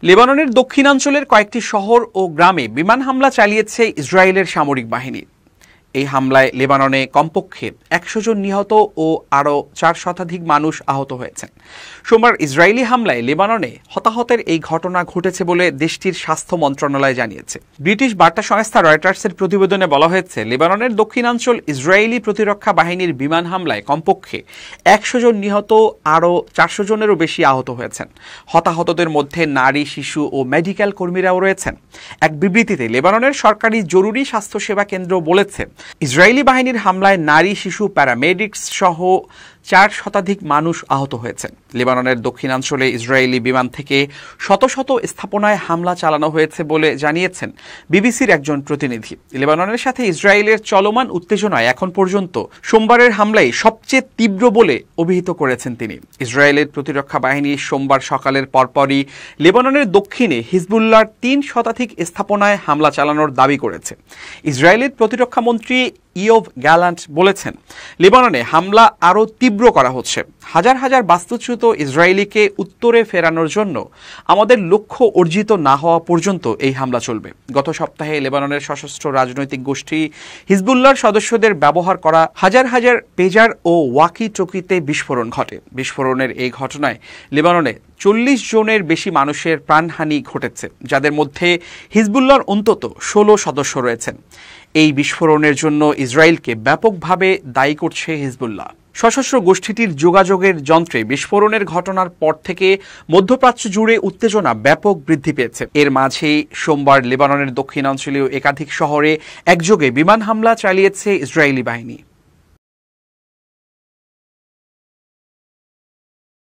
লেবাননের দক্ষিণাঞ্চলের কয়েকটি শহর ও গ্রামে বিমান হামলা চালিয়েছে ইসরায়েলের সামরিক বাহিনী। এই হামলায় লেবাননে কমপক্ষে ১০০ জন নিহত ও আরও ৪ শতাধিক মানুষ আহত হয়েছেন। সোমবার ইসরায়েলি হামলায় লেবাননে হতাহতের এই ঘটনা ঘটেছে বলে দেশটির স্বাস্থ্য মন্ত্রণালয় জানিয়েছে। ব্রিটিশ বার্তা সংস্থা রয়টার্সের প্রতিবেদনে বলা হয়েছে, লেবাননের দক্ষিণাঞ্চল ইসরায়েলি প্রতিরক্ষা বাহিনীর বিমান হামলায় কমপক্ষে ১০০ জন নিহত, আরও ৪০০ জনেরও বেশি আহত হয়েছেন। হতাহতদের মধ্যে নারী, শিশু ও মেডিকেল কর্মীরাও রয়েছেন। এক বিবৃতিতে লেবাননের সরকারি জরুরি স্বাস্থ্যসেবা কেন্দ্র বলেছে, ইসরায়েলি বাহিনীর হামলায় নারী, শিশু, প্যারামেডিক্স সহ ৪ শতাধিক মানুষ আহত হয়েছেন। লেবাননের দক্ষিণাঞ্চলে ইসরায়েলি বিমান থেকে শত শত স্থাপনায় হামলা চালানো হয়েছে বলে জানিয়েছেন বিবিসির একজন প্রতিনিধি। লেবাননের সাথে ইসরায়েলের চলমান উত্তেজনায় এখন পর্যন্ত সোমবারের হামলাই সবচেয়ে তীব্র বলে অভিহিত করেছেন তিনি। ইসরায়েলের প্রতিরক্ষা বাহিনী সোমবার সকালের পরপরই লেবাননের দক্ষিণে হিজবুল্লাহর ৩ শতাধিক স্থাপনায় হামলা চালানোর দাবি করেছে। ইসরায়েলের প্রতিরক্ষা মন্ত্রী ইয়োভ গ্যালান্ট বলেছেন, লেবাননে হামলা আরও তীব্র করা হচ্ছে। হাজার হাজার বাস্তুচ্যুত ইসরায়েলিকে উত্তরে ফেরানোর জন্য আমাদের লক্ষ্য অর্জিত না হওয়া পর্যন্ত এই হামলা চলবে। গত সপ্তাহে লেবাননের সশস্ত্র রাজনৈতিক গোষ্ঠী হিজবুল্লাহর সদস্যদের ব্যবহার করা হাজার হাজার পেজার ও ওয়াকি টকিতে বিস্ফোরণ ঘটে। বিস্ফোরণের এই ঘটনায় লেবাননে ৪০ জনের বেশি মানুষের প্রাণহানি ঘটেছে, যাদের মধ্যে হিজবুল্লাহর অন্তত ১৬ সদস্য রয়েছেন। এই বিস্ফোরণের জন্য ইসরায়েলকে ব্যাপকভাবে দায়ী করছে হিজবুল্লাহ। সশস্ত্র গোষ্ঠীটির যোগাযোগের যন্ত্রে বিস্ফোরণের ঘটনার পর থেকে মধ্যপ্রাচ্য জুড়ে উত্তেজনা ব্যাপক বৃদ্ধি পেয়েছে। এর মাঝেই সোমবার লেবাননের দক্ষিণাঞ্চলীয় একাধিক শহরে একযোগে বিমান হামলা চালিয়েছে ইসরায়েলি বাহিনী।